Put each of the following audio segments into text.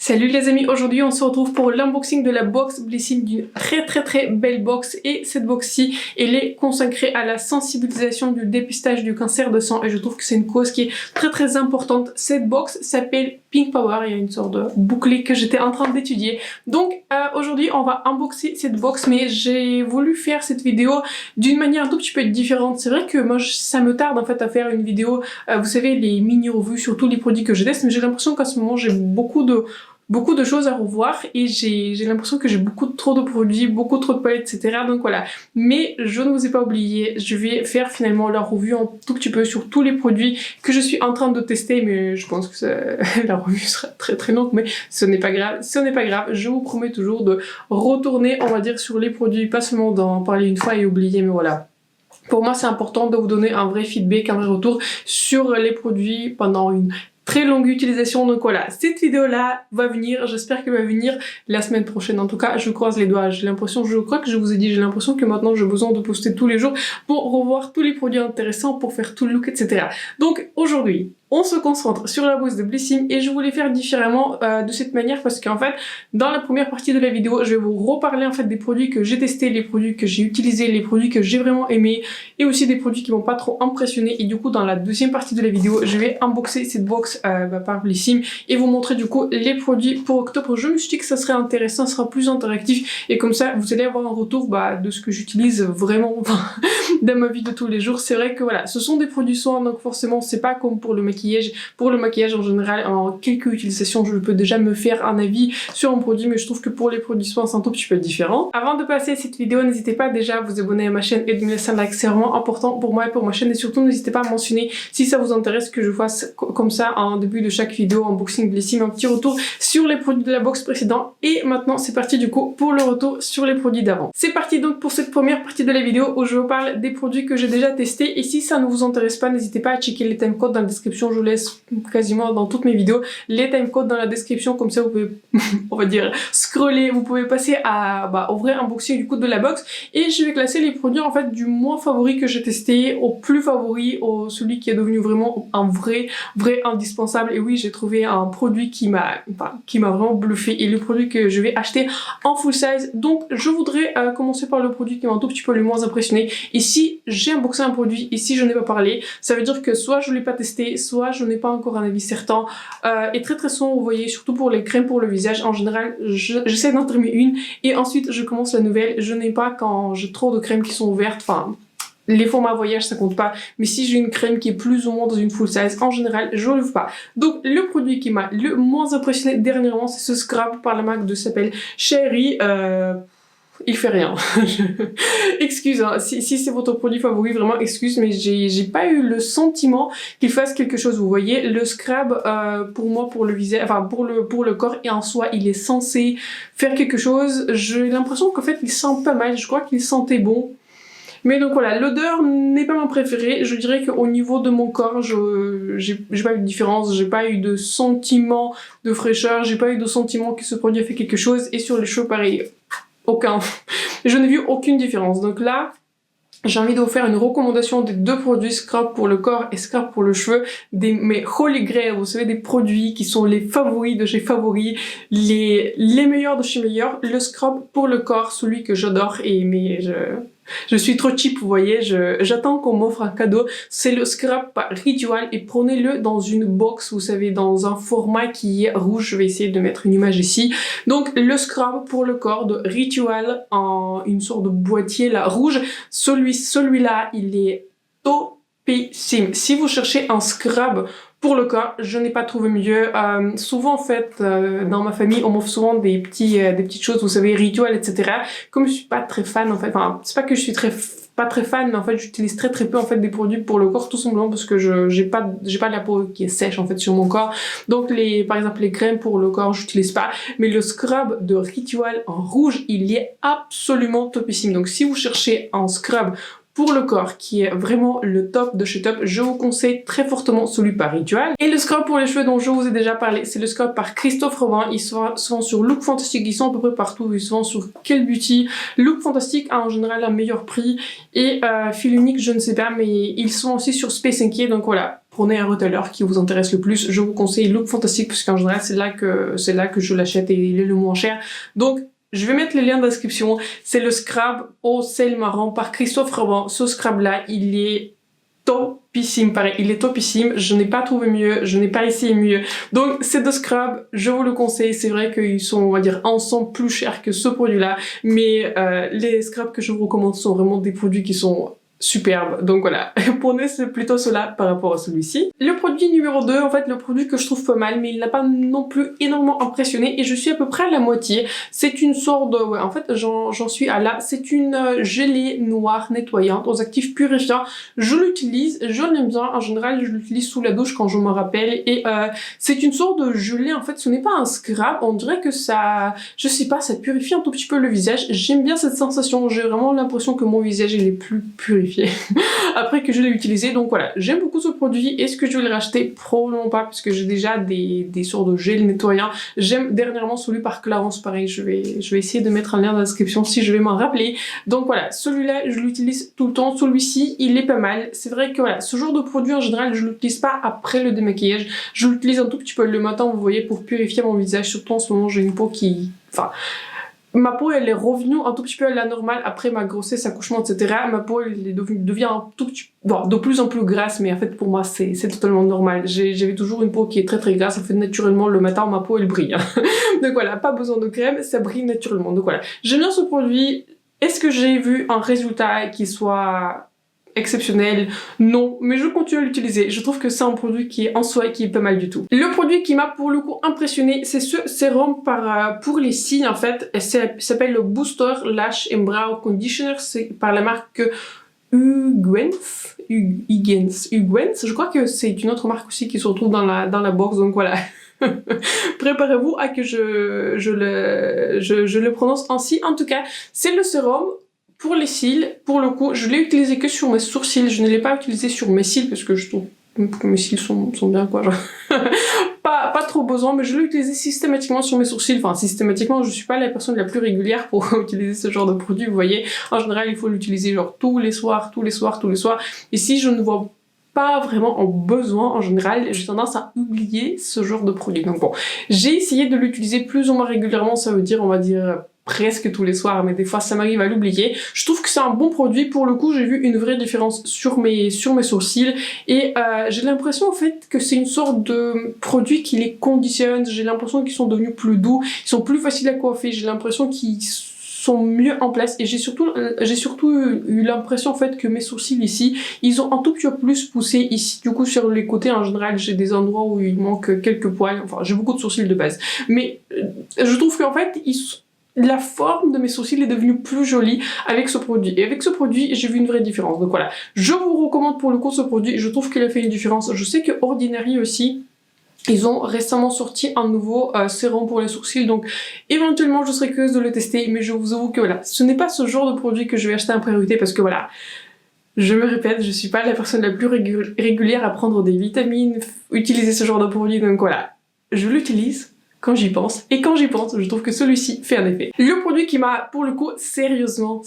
Salut les amis, aujourd'hui on se retrouve pour l'unboxing de la box Blissim, d'une très belle box, et cette box-ci elle est consacrée à la sensibilisation du dépistage du cancer de sang et je trouve que c'est une cause qui est très importante. Cette box s'appelle Pink Power, il y a une sorte de bouclier que j'étais en train d'étudier. Donc aujourd'hui on va unboxer cette box, mais j'ai voulu faire cette vidéo d'une manière un tout petit peu différente. C'est vrai que moi ça me tarde en fait à faire une vidéo, vous savez, les mini-revues sur tous les produits que je teste, mais j'ai l'impression qu'à ce moment j'ai beaucoup de choses à revoir et j'ai l'impression que j'ai trop de produits, beaucoup trop de palettes, etc. Donc voilà. Mais je ne vous ai pas oublié, je vais faire finalement la revue un tout petit peu sur tous les produits que je suis en train de tester, mais je pense que la revue sera très longue, mais ce n'est pas grave, je vous promets toujours de retourner, on va dire, sur les produits, pas seulement d'en parler une fois et oublier, mais voilà. Pour moi, c'est important de vous donner un vrai feedback, un vrai retour sur les produits pendant une très longue utilisation. Donc voilà, cette vidéo là va venir, j'espère qu'elle va venir la semaine prochaine. En tout cas, je croise les doigts. J'ai l'impression, je crois que je vous ai dit, j'ai l'impression que maintenant j'ai besoin de poster tous les jours pour revoir tous les produits intéressants, pour faire tout le look, etc. Donc aujourd'hui, on se concentre sur la box de Blissim et je voulais faire différemment de cette manière parce qu'en fait, dans la première partie de la vidéo, je vais vous reparler en fait des produits que j'ai testés, les produits que j'ai utilisés, les produits que j'ai vraiment aimés et aussi des produits qui m'ont pas trop impressionné. Et du coup, dans la deuxième partie de la vidéo, je vais unboxer cette box par Blissim et vous montrer du coup les produits pour octobre. Je me suis dit que ça serait intéressant, ça sera plus interactif et comme ça, vous allez avoir un retour de ce que j'utilise vraiment dans ma vie de tous les jours. C'est vrai que voilà, ce sont des produits soins, donc forcément, c'est pas comme pour le maquillage. Pour le maquillage en général, en quelques utilisations, je peux déjà me faire un avis sur un produit, mais je trouve que pour les produits soins, c'est un tout petit peu différent. Avant de passer à cette vidéo, n'hésitez pas déjà à vous abonner à ma chaîne et de me laisser un like, c'est vraiment important pour moi et pour ma chaîne. Et surtout, n'hésitez pas à mentionner si ça vous intéresse que je fasse comme ça en début de chaque vidéo, unboxing Blissim, un petit retour sur les produits de la box précédente. Et maintenant, c'est parti du coup pour le retour sur les produits d'avant. C'est parti donc pour cette première partie de la vidéo où je vous parle des produits que j'ai déjà testés. Et si ça ne vous intéresse pas, n'hésitez pas à checker les timecodes dans la description. Je vous laisse quasiment dans toutes mes vidéos les timecodes dans la description, comme ça vous pouvez on va dire scroller, vous pouvez passer à au vrai unboxing du coup de la box et je vais classer les produits en fait du moins favori que j'ai testé au plus favori, au celui qui est devenu vraiment un vrai indispensable. Et oui, j'ai trouvé un produit qui m'a vraiment bluffé et le produit que je vais acheter en full size. Donc je voudrais commencer par le produit qui m'a un tout petit peu le moins impressionné. Et si j'ai unboxé un produit et si je n'ai pas parlé, ça veut dire que soit je l'ai pas testé, soit je n'ai pas encore un avis certain. Et très souvent, vous voyez, surtout pour les crèmes pour le visage, en général, j'essaie d'en terminer une et ensuite je commence la nouvelle. Je n'ai pas quand j'ai trop de crèmes qui sont ouvertes, enfin, les formats voyage ça compte pas, mais si j'ai une crème qui est plus ou moins dans une full size, en général je l'ouvre pas. Donc le produit qui m'a le moins impressionné dernièrement, c'est ce scrub par la marque de s'appelle Cherry. Il fait rien. Excuse, hein, si c'est votre produit favori, vraiment excuse, mais j'ai pas eu le sentiment qu'il fasse quelque chose. Vous voyez, le scrub pour moi, pour le visage, enfin pour le corps et en soi, il est censé faire quelque chose. J'ai l'impression qu'en fait il sent pas mal. Je crois qu'il sentait bon. Mais donc voilà, l'odeur n'est pas ma préférée. Je dirais qu'au niveau de mon corps, j'ai pas eu de différence, j'ai pas eu de sentiment de fraîcheur, j'ai pas eu de sentiment que ce produit a fait quelque chose. Et sur les cheveux, pareil. Aucun. Je n'ai vu aucune différence. Donc là, j'ai envie de vous faire une recommandation des deux produits, scrub pour le corps et scrub pour le cheveu, mes holy grail, vous savez, des produits qui sont les favoris de chez Favoris, les meilleurs de chez meilleurs. Le scrub pour le corps, celui que j'adore, je suis trop cheap, vous voyez, j'attends qu'on m'offre un cadeau. C'est le scrub par Ritual et prenez-le dans une box, vous savez, dans un format qui est rouge. Je vais essayer de mettre une image ici. Donc le scrub pour le corps de Ritual en une sorte de boîtier là rouge. Celui-là, il est topissime. Si vous cherchez un scrub pour le corps, je n'ai pas trouvé mieux. Souvent en fait, dans ma famille, on m'offre souvent des petites choses, vous savez, rituels, etc. Comme je suis pas très fan en fait, enfin c'est pas que je suis pas très fan, mais en fait j'utilise très peu en fait des produits pour le corps, tout simplement parce que j'ai pas la peau qui est sèche en fait sur mon corps. Donc par exemple les crèmes pour le corps j'utilise pas, mais le scrub de Ritual en rouge, il est absolument topissime. Donc si vous cherchez un scrub pour le corps qui est vraiment le top de chez top, je vous conseille très fortement celui par Ritual. Et le scrub pour les cheveux dont je vous ai déjà parlé, c'est le scrub par Christophe Robin. Ils sont souvent sur Look Fantastic, ils sont à peu près partout, ils sont sur Quel Beauty. Look Fantastic a en général un meilleur prix et Fil Unique je ne sais pas, mais ils sont aussi sur Space NK. Donc voilà, prenez un retailer qui vous intéresse le plus. Je vous conseille Look Fantastic parce qu'en général c'est là que je l'achète et il est le moins cher. Donc je vais mettre les liens dans la description. C'est le scrub au sel marron par Christophe Robin. Ce scrub là, il est topissime, pareil, il est topissime, je n'ai pas trouvé mieux, je n'ai pas essayé mieux. Donc ces deux scrubs, je vous le conseille, c'est vrai qu'ils sont, on va dire, ensemble plus chers que ce produit-là, mais les scrubs que je vous recommande sont vraiment des produits qui sont superbe. Donc voilà, prenez plutôt cela par rapport à celui-ci. Le produit numéro 2, en fait, le produit que je trouve pas mal, mais il n'a pas non plus énormément impressionné et je suis à peu près à la moitié. C'est une sorte de... Ouais, en fait, j'en suis à là. C'est une gelée noire nettoyante aux actifs purifiants. Je l'utilise, je l'aime bien. En général, je l'utilise sous la douche quand je me rappelle et c'est une sorte de gelée. En fait, ce n'est pas un scrub. On dirait que ça... Je sais pas, ça purifie un tout petit peu le visage. J'aime bien cette sensation. J'ai vraiment l'impression que mon visage, il est plus purifié après que je l'ai utilisé. Donc voilà, j'aime beaucoup ce produit. Est-ce que je vais le racheter? Probablement pas, parce que j'ai déjà des sortes de gel nettoyants. J'aime dernièrement celui par Clarence, pareil, je vais essayer de mettre un lien dans la description si je vais m'en rappeler. Donc voilà, celui-là je l'utilise tout le temps. Celui-ci il est pas mal. C'est vrai que voilà, ce genre de produit en général je l'utilise pas après le démaquillage, je l'utilise un tout petit peu le matin, vous voyez, pour purifier mon visage. Surtout en ce moment j'ai une peau qui... Enfin... Ma peau, elle est revenue un tout petit peu à la normale après ma grossesse, accouchement, etc. Ma peau, elle devient un tout petit peu, bon, de plus en plus grasse, mais en fait, pour moi, c'est totalement normal. J'avais toujours une peau qui est très grasse. En fait, naturellement, le matin, ma peau, elle brille. Donc voilà, pas besoin de crème, ça brille naturellement. Donc voilà, j'aime bien ce produit. Est-ce que j'ai vu un résultat qui soit exceptionnel? Non, mais je continue à l'utiliser. Je trouve que c'est un produit qui est en soi et qui est pas mal du tout. Le produit qui m'a pour le coup impressionné, c'est ce sérum pour les cils en fait. Ça s'appelle le Booster Lash and Brow Conditioner. C'est par la marque Huguens. Je crois que c'est une autre marque aussi qui se retrouve dans la box, donc voilà. Préparez-vous à que je le prononce ainsi. En tout cas, c'est le sérum pour les cils. Pour le coup, je l'ai utilisé que sur mes sourcils. Je ne l'ai pas utilisé sur mes cils parce que je trouve que mes cils sont bien, quoi. Genre. pas trop besoin, mais je l'ai utilisé systématiquement sur mes sourcils. Enfin, systématiquement, je suis pas la personne la plus régulière pour utiliser ce genre de produit, vous voyez. En général, il faut l'utiliser genre tous les soirs. Et si je ne vois pas vraiment en besoin, en général, j'ai tendance à oublier ce genre de produit. Donc bon, j'ai essayé de l'utiliser plus ou moins régulièrement, ça veut dire, on va dire, presque tous les soirs, mais des fois ça m'arrive à l'oublier. Je trouve que c'est un bon produit. Pour le coup, j'ai vu une vraie différence sur mes sourcils et j'ai l'impression en fait que c'est une sorte de produit qui les conditionne. J'ai l'impression qu'ils sont devenus plus doux, ils sont plus faciles à coiffer, j'ai l'impression qu'ils sont mieux en place et j'ai surtout eu l'impression en fait que mes sourcils ici, ils ont un tout petit peu plus poussé ici. Du coup sur les côtés en général j'ai des endroits où il manque quelques poils, enfin j'ai beaucoup de sourcils de base, mais je trouve qu'en fait la forme de mes sourcils est devenue plus jolie avec ce produit. Et avec ce produit, j'ai vu une vraie différence. Donc voilà, je vous recommande pour le coup ce produit. Je trouve qu'il a fait une différence. Je sais que Ordinary aussi, ils ont récemment sorti un nouveau sérum pour les sourcils. Donc éventuellement, je serais curieuse de le tester. Mais je vous avoue que voilà, ce n'est pas ce genre de produit que je vais acheter en priorité parce que voilà, je me répète, je suis pas la personne la plus régulière à prendre des vitamines, utiliser ce genre de produit. Donc voilà, je l'utilise quand j'y pense, et quand j'y pense, je trouve que celui-ci fait un effet. Le produit qui m'a, pour le coup, sérieusement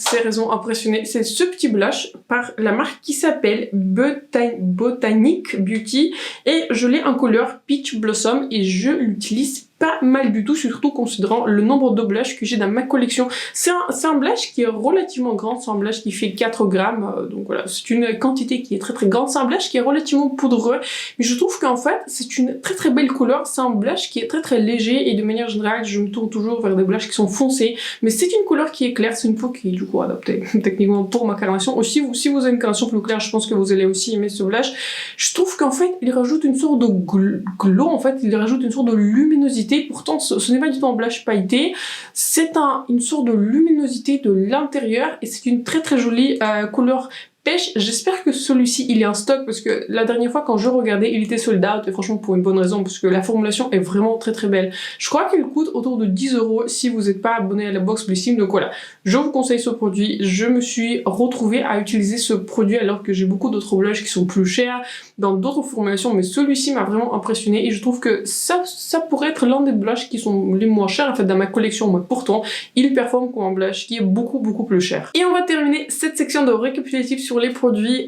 impressionné, c'est ce petit blush par la marque qui s'appelle Botanic Beauty, et je l'ai en couleur Peach Blossom, et je l'utilise pas mal du tout, surtout considérant le nombre de blushs que j'ai dans ma collection. C'est un blush qui est relativement grand, c'est un blush qui fait 4 grammes, donc voilà, c'est une quantité qui est très grande. C'est un blush qui est relativement poudreux, mais je trouve qu'en fait, c'est une très belle couleur. C'est un blush qui est très léger, et de manière générale, je me tourne toujours vers des blushs qui sont foncés, mais c'est une couleur qui est claire, c'est une peau qui est du coup adaptée techniquement pour ma carnation. Aussi, si vous avez une carnation plus claire, je pense que vous allez aussi aimer ce blush. Je trouve qu'en fait, il rajoute une sorte de glow, en fait, il rajoute une sorte de luminosité. Pourtant, ce n'est pas du tout un blush pailleté, c'est une sorte de luminosité de l'intérieur et c'est une très jolie couleur pêche. J'espère que celui-ci il est en stock parce que la dernière fois quand je regardais il était sold out et franchement pour une bonne raison parce que la formulation est vraiment très belle. Je crois qu'il coûte autour de 10 € si vous n'êtes pas abonné à la box Blissim. Donc voilà, je vous conseille ce produit. Je me suis retrouvée à utiliser ce produit alors que j'ai beaucoup d'autres blushs qui sont plus chers dans d'autres formulations, mais celui-ci m'a vraiment impressionné et je trouve que ça pourrait être l'un des blushs qui sont les moins chers en fait dans ma collection, mais pourtant il performe comme un blush qui est beaucoup plus cher. Et on va terminer cette section de récapitulatif sur les produits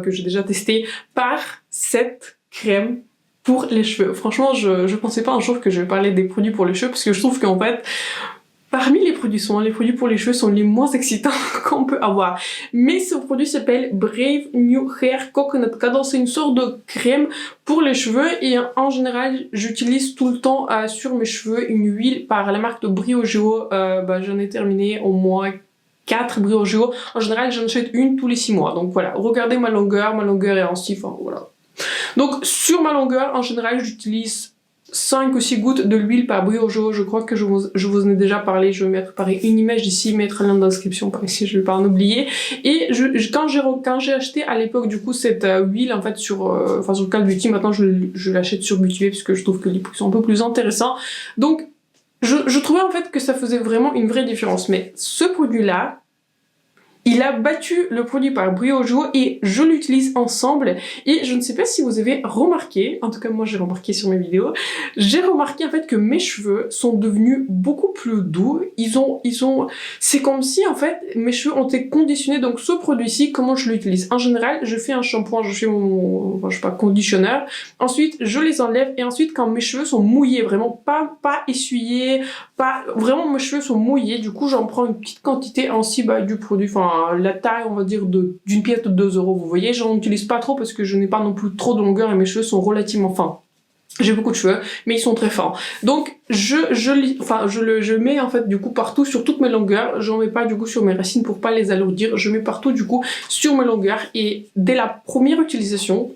que j'ai déjà testés par cette crème pour les cheveux. Franchement, je pensais pas un jour que je vais parler des produits pour les cheveux parce que je trouve qu'en fait, parmi les produits soins, les produits pour les cheveux sont les moins excitants qu'on peut avoir. Mais ce produit s'appelle Brave New Hair Coconut Cuddle. C'est une sorte de crème pour les cheveux et en général, j'utilise tout le temps sur mes cheveux une huile par la marque de Briogeo. J'en ai terminé au moins 4 Briogeo. En général, j'en achète une tous les 6 mois. Donc voilà, regardez ma longueur est ainsi, enfin voilà. Donc sur ma longueur, en général, j'utilise 5 ou 6 gouttes de l'huile par Briogeo, je crois que je vous en ai déjà parlé, je vais mettre pareil une image ici, mettre un lien dans la description par ici, je vais pas en oublier. Et quand j'ai acheté à l'époque du coup cette huile en fait sur Call Beauty, maintenant je l'achète sur Beauty parce que je trouve que les prix sont un peu plus intéressants. Donc je trouvais en fait que ça faisait vraiment une vraie différence, mais ce produit là, il a battu le produit par Briogeo et je l'utilise ensemble et je ne sais pas si vous avez remarqué, en tout cas moi j'ai remarqué sur mes vidéos, j'ai remarqué en fait que mes cheveux sont devenus beaucoup plus doux, c'est comme si en fait mes cheveux ont été conditionnés. Donc ce produit-ci, comment je l'utilise? En général, je fais un shampoing, je fais mon, conditionneur, ensuite je les enlève et ensuite quand mes cheveux sont mouillés, vraiment pas essuyés, vraiment mes cheveux sont mouillés, du coup j'en prends une petite quantité ainsi du produit, la taille on va dire d'une pièce de 2 euros, vous voyez, j'en utilise pas trop parce que je n'ai pas non plus trop de longueur et mes cheveux sont relativement fins. J'ai beaucoup de cheveux, mais ils sont très fins. Donc je mets en fait du coup partout sur toutes mes longueurs. J'en mets pas du coup sur mes racines pour pas les alourdir. Je mets partout du coup sur mes longueurs et dès la première utilisation,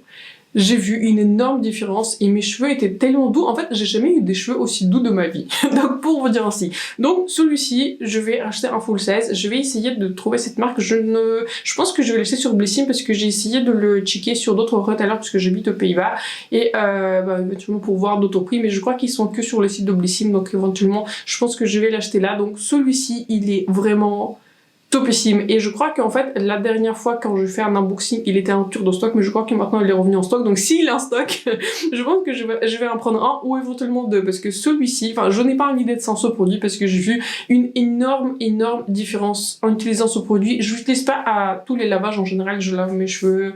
j'ai vu une énorme différence et mes cheveux étaient tellement doux. En fait, j'ai jamais eu des cheveux aussi doux de ma vie. Donc, pour vous dire ainsi. Donc, celui-ci, je vais acheter un full size. Je vais essayer de trouver cette marque. Je pense que je vais l'acheter sur Blissim parce que j'ai essayé de le checker sur d'autres retailers parce que j'habite aux Pays-Bas. Et, éventuellement pour voir d'autres prix. Mais je crois qu'ils sont que sur le site de Blissim. Donc, éventuellement, je pense que je vais l'acheter là. Donc, celui-ci, il est vraiment topissime. Et je crois qu'en fait, la dernière fois quand je fais un unboxing, il était en rupture de stock, mais je crois que maintenant il est revenu en stock. Donc s'il est en stock, je pense que je vais en prendre un ou éventuellement deux, parce que celui-ci, je n'ai pas envie d'être sans ce produit parce que j'ai vu une énorme différence en utilisant ce produit. Je l'utilise pas à tous les lavages, en général, je lave mes cheveux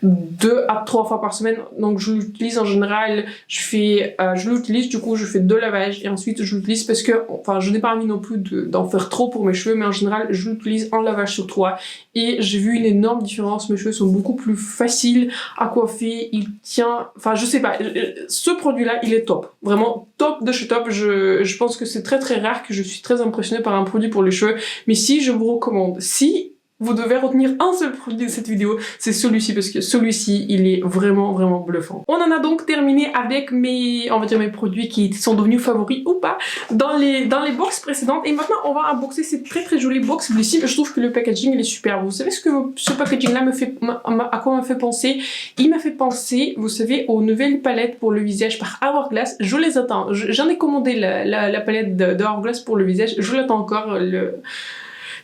2 à 3 fois par semaine, donc je l'utilise en général, je l'utilise du coup je fais 2 lavages et ensuite je l'utilise parce que, je n'ai pas envie non plus d'en faire trop pour mes cheveux, mais en général je l'utilise en lavage sur 3 et j'ai vu une énorme différence. Mes cheveux sont beaucoup plus faciles à coiffer, il tient, je sais pas, ce produit là il est top, vraiment top de chez top. Je pense que c'est très rare que je suis très impressionnée par un produit pour les cheveux, mais si je vous recommande, si vous devez retenir un seul produit de cette vidéo, c'est celui-ci, parce que celui-ci, il est vraiment bluffant. On en a donc terminé avec mes produits qui sont devenus favoris ou pas dans les box précédentes. Et maintenant, on va unboxer cette très jolie box Blissim. Je trouve que le packaging, il est super. Vous savez ce que ce packaging-là à quoi m'a fait penser? Il m'a fait penser, vous savez, aux nouvelles palettes pour le visage par Hourglass. Je les attends. J'en ai commandé la palette de Hourglass pour le visage. Je l'attends encore.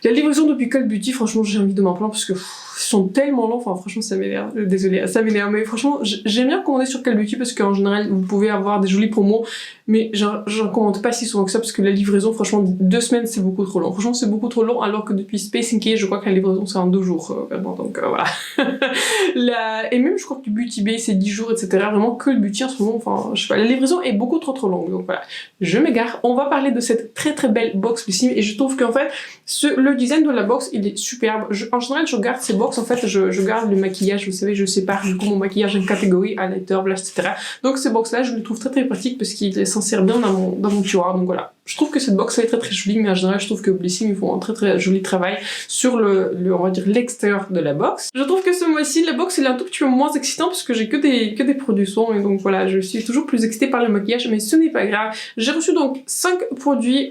La livraison depuis Call Beauty, franchement, j'ai envie de m'en plaindre parce que ils sont tellement longs. Franchement, ça m'énerve. Désolée, ça m'énerve. Mais franchement, j'aime bien commander sur Call Beauty parce qu'en général, vous pouvez avoir des jolis promos. Mais j'en commande pas si souvent que ça parce que la livraison, franchement, 2 semaines, c'est beaucoup trop long. Franchement, c'est beaucoup trop long alors que depuis Space NK, je crois que la livraison, c'est en 2 jours. Vraiment, donc voilà. Et même, je crois que Beauty Bay, c'est 10 jours, etc. Vraiment, Call Beauty en ce moment, je sais pas, la livraison est beaucoup trop longue. Donc voilà, je m'égare. On va parler de cette très belle box Blissim et je trouve qu'en fait, le design de la box, il est superbe. En général, je garde ces box, en fait, je garde le maquillage, vous savez, je sépare du coup mon maquillage en catégorie, highlighter, blush, etc. Donc ces box là, je les trouve très pratique parce qu'il s'en sert bien dans mon tiroir. Donc voilà, je trouve que cette box elle est très jolie, mais en général, je trouve que Blissim, ils font un très joli travail sur on va dire l'extérieur de la box. Je trouve que ce mois-ci, la box elle est un tout petit peu moins excitante parce que j'ai que des produits soins et donc voilà, je suis toujours plus excitée par le maquillage, mais ce n'est pas grave. J'ai reçu donc 5 produits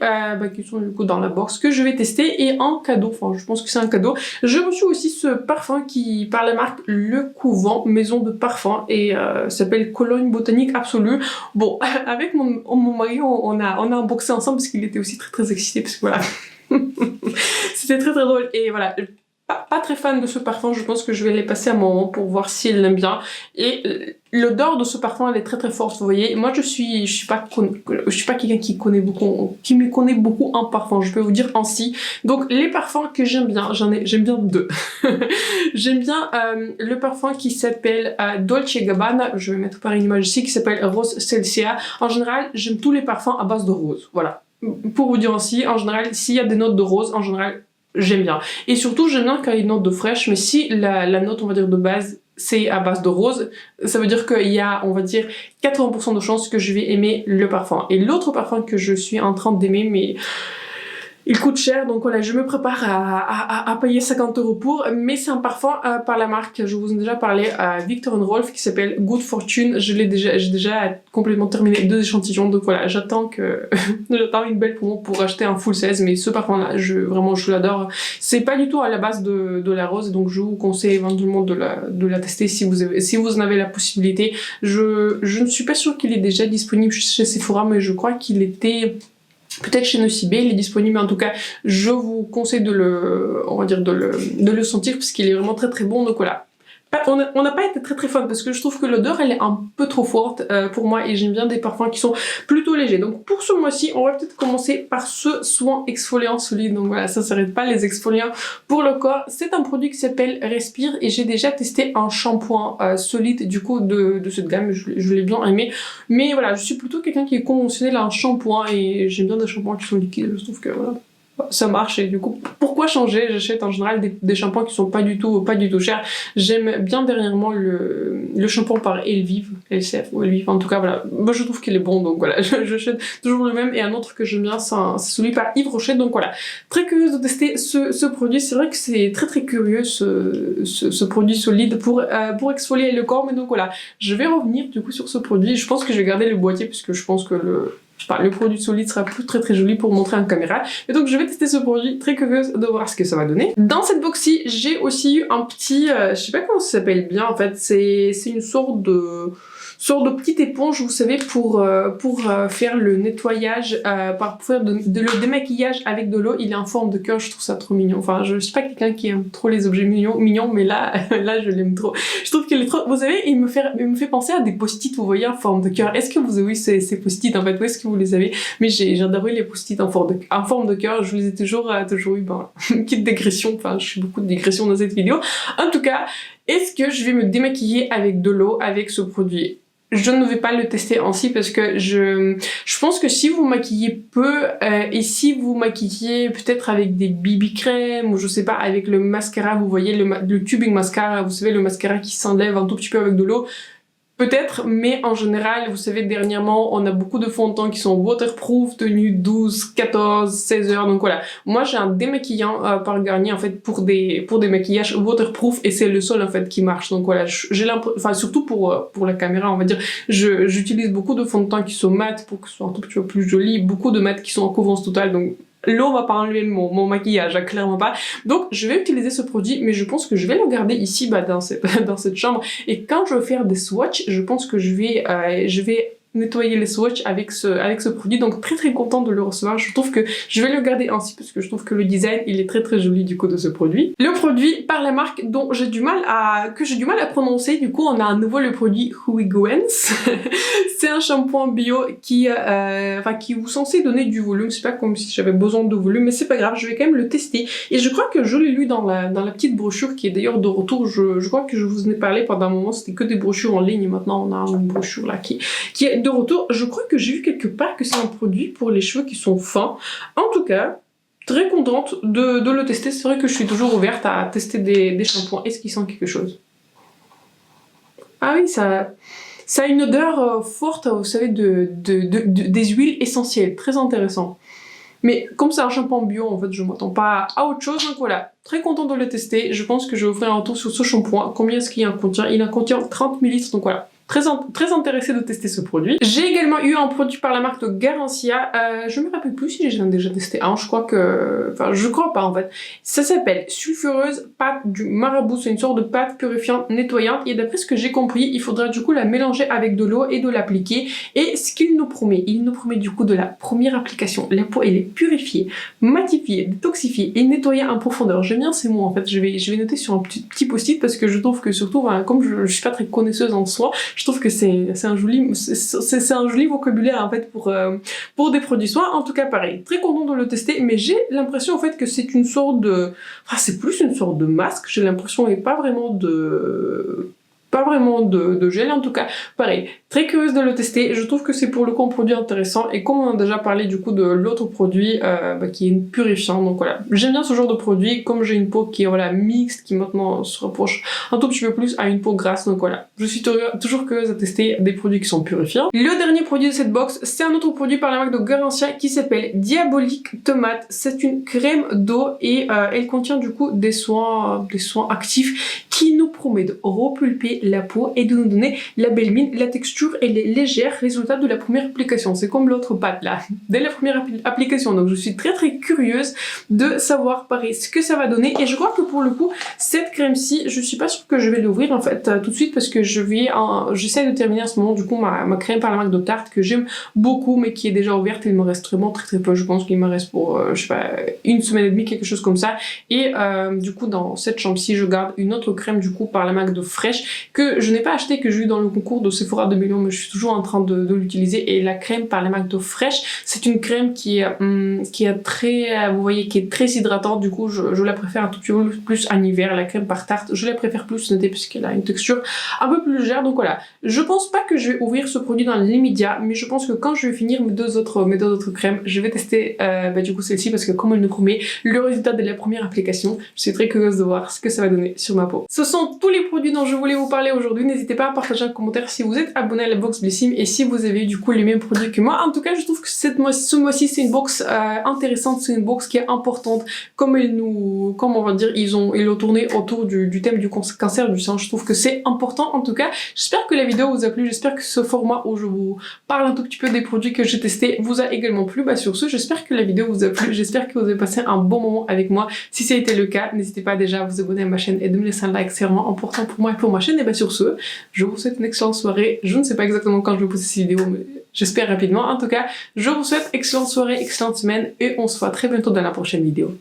qui sont du coup dans la box que je vais tester et en cadeau, je pense que c'est un cadeau. J'ai reçu aussi ce parfum qui par la marque Le Couvent, maison de parfum, et s'appelle Cologne Botanique Absolue. Bon, avec mon mari, on a unboxé ensemble parce qu'il était aussi très excité parce que voilà. C'était très drôle et voilà. pas très fan de ce parfum, je pense que je vais les passer un moment pour voir si elle l'aime bien. Et l'odeur de ce parfum, elle est très très forte, vous voyez. Moi, je suis pas quelqu'un qui connaît beaucoup, qui me connaît beaucoup en parfum, je peux vous dire ainsi. Donc, les parfums que j'aime bien, j'aime bien deux. J'aime bien le parfum qui s'appelle Dolce Gabbana, je vais mettre par une image ici, qui s'appelle Rose Celsia. En général, j'aime tous les parfums à base de rose, voilà. Pour vous dire ainsi, en général, s'il y a des notes de rose, en général, j'aime bien. Et surtout, j'aime bien quand il y a une note de fraîche, mais si la note, on va dire, de base, c'est à base de rose, ça veut dire qu'il y a, on va dire, 80% de chances que je vais aimer le parfum. Et l'autre parfum que je suis en train d'aimer, mais il coûte cher, donc voilà, je me prépare à payer 50 € pour, mais c'est un parfum par la marque, je vous en ai déjà parlé, Viktor & Rolf, qui s'appelle Good Fortune. J'ai déjà complètement terminé 2 échantillons, donc voilà, j'attends une belle promo pour acheter un full 16, mais ce parfum-là, vraiment, je l'adore. C'est pas du tout à la base de la rose, donc je vous conseille éventuellement de la tester si vous en avez la possibilité. Je ne suis pas sûre qu'il est déjà disponible chez Sephora, mais je crois qu'il était peut-être chez Nocibé, il est disponible, mais en tout cas, je vous conseille de le sentir parce qu'il est vraiment très très bon, donc voilà. On n'a pas été très très fan parce que je trouve que l'odeur elle est un peu trop forte pour moi et j'aime bien des parfums qui sont plutôt légers. Donc pour ce mois-ci, on va peut-être commencer par ce soin exfoliant solide. Donc voilà, ça s'arrête pas les exfoliants pour le corps. C'est un produit qui s'appelle Respire et j'ai déjà testé un shampoing solide du coup de cette gamme. Je l'ai bien aimé. Mais voilà, je suis plutôt quelqu'un qui est conventionnel à un shampoing et j'aime bien des shampoings qui sont liquides. Je trouve que voilà, ça marche et du coup pourquoi changer? J'achète en général des shampoings qui sont pas du tout chers. J'aime bien dernièrement le shampoing par Elvive, LCF ou Elvive, en tout cas voilà, moi je trouve qu'il est bon, donc voilà, j'achète toujours le même. Et un autre que j'aime bien c'est celui par Yves Rocher, donc voilà, très curieuse de tester ce produit. C'est vrai que c'est très très curieux ce produit solide pour exfolier le corps, mais donc voilà, je vais revenir du coup sur ce produit. Je pense que je vais garder le boîtier puisque je pense que le produit solide sera plus très très joli pour montrer en caméra. Et donc je vais tester ce produit, très curieuse de voir ce que ça va donner. Dans cette box-ci, j'ai aussi eu un petit, je sais pas comment ça s'appelle bien en fait, c'est une sorte de petite éponge, vous savez, pour faire le nettoyage, pour faire le démaquillage avec de l'eau. Il est en forme de cœur, je trouve ça trop mignon. Enfin, je suis pas quelqu'un qui aime trop les objets mignons, mais là je l'aime trop. Je trouve qu'il est trop, vous savez, il me fait penser à des post-it, vous voyez, en forme de cœur. Est-ce que vous avez eu ces post-it en fait? Où est-ce que vous les avez? Mais j'ai adoré les post-it en forme de cœur. Je les ai toujours eu, une petite digression. Enfin, je fais beaucoup de digressions dans cette vidéo. En tout cas, est-ce que je vais me démaquiller avec de l'eau avec ce produit? Je ne vais pas le tester ainsi parce que je pense que si vous maquillez peu et si vous maquillez peut-être avec des BB crème ou je sais pas avec le mascara, vous voyez le tubing mascara, vous savez le mascara qui s'enlève un tout petit peu avec de l'eau, peut-être, mais en général, vous savez, dernièrement, on a beaucoup de fonds de teint qui sont waterproof, tenus 12, 14, 16 heures, donc voilà. Moi, j'ai un démaquillant par Garnier, en fait, pour des maquillages waterproof, et c'est le seul, en fait, qui marche. Donc voilà, j'ai l'impression, enfin, surtout pour la caméra, on va dire, j'utilise beaucoup de fonds de teint qui sont mat pour que ce soit un tout petit peu plus joli, beaucoup de mat qui sont en couvrance totale, donc l'eau va pas enlever mon maquillage, hein, clairement pas. Donc je vais utiliser ce produit, mais je pense que je vais le garder ici dans cette chambre. Et quand je vais faire des swatchs, je pense que je vais nettoyer les swatchs avec ce produit. Donc très très contente de le recevoir. Je trouve que je vais le garder ainsi parce que je trouve que le design il est très très joli du coup de ce produit. Le produit par la marque dont j'ai du mal à prononcer, du coup on a à nouveau le produit Huygens. C'est un shampoing bio qui vous censé donner du volume. C'est pas comme si j'avais besoin de volume, mais c'est pas grave, je vais quand même le tester. Et je crois que je l'ai lu dans la petite brochure qui est d'ailleurs de retour. Je crois que je vous en ai parlé pendant un moment, c'était que des brochures en ligne et maintenant on a une brochure là qui est de retour. Je crois que j'ai vu quelque part que c'est un produit pour les cheveux qui sont fins. En tout cas, très contente de le tester. C'est vrai que je suis toujours ouverte à tester des shampoings. Est-ce qu'il sent quelque chose? Ah oui, ça a une odeur forte, vous savez, des huiles essentielles. Très intéressant. Mais comme c'est un shampoing bio, en fait, je m'attends pas à autre chose. Donc voilà, très content de le tester. Je pense que je vais vous faire un tour sur ce shampoing. Combien est-ce qu'il en contient? Il en contient 30 ml, donc voilà. très intéressée de tester ce produit. J'ai également eu un produit par la marque de Garancia. Je me rappelle plus si j'ai déjà testé un, je crois que... Enfin, je crois pas en fait. Ça s'appelle Sulfureuse Pâte du Marabout. C'est une sorte de pâte purifiante, nettoyante. Et d'après ce que j'ai compris, il faudra du coup la mélanger avec de l'eau et de l'appliquer. Et ce qu'il nous promet, il nous promet du coup de la première application. La peau, elle est purifiée, matifiée, détoxifiée et nettoyée en profondeur. J'aime bien ces mots en fait. Je vais noter sur un petit post-it parce que je trouve que surtout, comme je suis pas très connaisseuse en soi, je trouve que c'est un joli vocabulaire en fait pour des produits soins. En tout cas, pareil, très content de le tester, mais j'ai l'impression en fait que c'est une sorte de... Enfin, c'est plus une sorte de masque, j'ai l'impression, et pas vraiment de gel en tout cas. Pareil, très curieuse de le tester, je trouve que c'est pour le coup un produit intéressant et comme on a déjà parlé du coup de l'autre produit qui est une purifiant, donc voilà, j'aime bien ce genre de produit comme j'ai une peau qui est voilà mixte, qui maintenant se rapproche un tout petit peu plus à une peau grasse, donc voilà, je suis toujours curieuse à tester des produits qui sont purifiants. Le dernier produit de cette box, c'est un autre produit par la marque de Garancia qui s'appelle Diabolique Tomate. C'est une crème d'eau et elle contient du coup des soins actifs qui nous promet de repulper la peau et de nous donner la belle mine, la texture et les légers résultats de la première application. C'est comme l'autre pâte là, dès la première application. Donc je suis très curieuse de savoir pareil ce que ça va donner et je crois que pour le coup cette crème-ci, je suis pas sûre que je vais l'ouvrir en fait tout de suite parce que j'essaie de terminer en ce moment du coup ma crème par la marque de Tarte que j'aime beaucoup mais qui est déjà ouverte et il me reste vraiment très peu. Je pense qu'il me reste pour je sais pas une semaine et demie, quelque chose comme ça et du coup dans cette chambre-ci je garde une autre crème du coup par la marque de Fresh que je n'ai pas acheté, que j'ai eu dans le concours de Sephora 2 millions mais je suis toujours en train de l'utiliser et la crème par la marque de Fresh c'est une crème qui est très vous voyez qui est très hydratante, du coup je la préfère un tout petit peu plus en hiver. La crème par Tarte je la préfère plus en été puisqu'elle a une texture un peu plus légère, donc voilà, je pense pas que je vais ouvrir ce produit dans l'immédiat mais je pense que quand je vais finir mes deux autres crèmes je vais tester du coup celle-ci parce que comme elle nous promet le résultat de la première application, je suis très curieuse de voir ce que ça va donner sur ma peau. Ce sont tous les produits dont je voulais vous parler aujourd'hui. N'hésitez pas à partager un commentaire si vous êtes abonné à la box Blissim et si vous avez eu du coup les mêmes produits que moi. En tout cas, je trouve que ce mois-ci c'est une box intéressante, c'est une box qui est importante. Comme on va dire, ils l'ont tourné autour du thème du cancer du sein. Je trouve que c'est important en tout cas. J'espère que la vidéo vous a plu, j'espère que ce format où je vous parle un tout petit peu des produits que j'ai testés vous a également plu. Sur ce, j'espère que la vidéo vous a plu, j'espère que vous avez passé un bon moment avec moi. Si ça a été le cas, n'hésitez pas déjà à vous abonner à ma chaîne et de me laisser un like, c'est vraiment important pour moi et pour ma chaîne. Et sur ce, je vous souhaite une excellente soirée. Je ne sais pas exactement quand je vais poster cette vidéo, mais j'espère rapidement. En tout cas, je vous souhaite excellente soirée, excellente semaine et on se voit très bientôt dans la prochaine vidéo.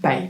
Bye!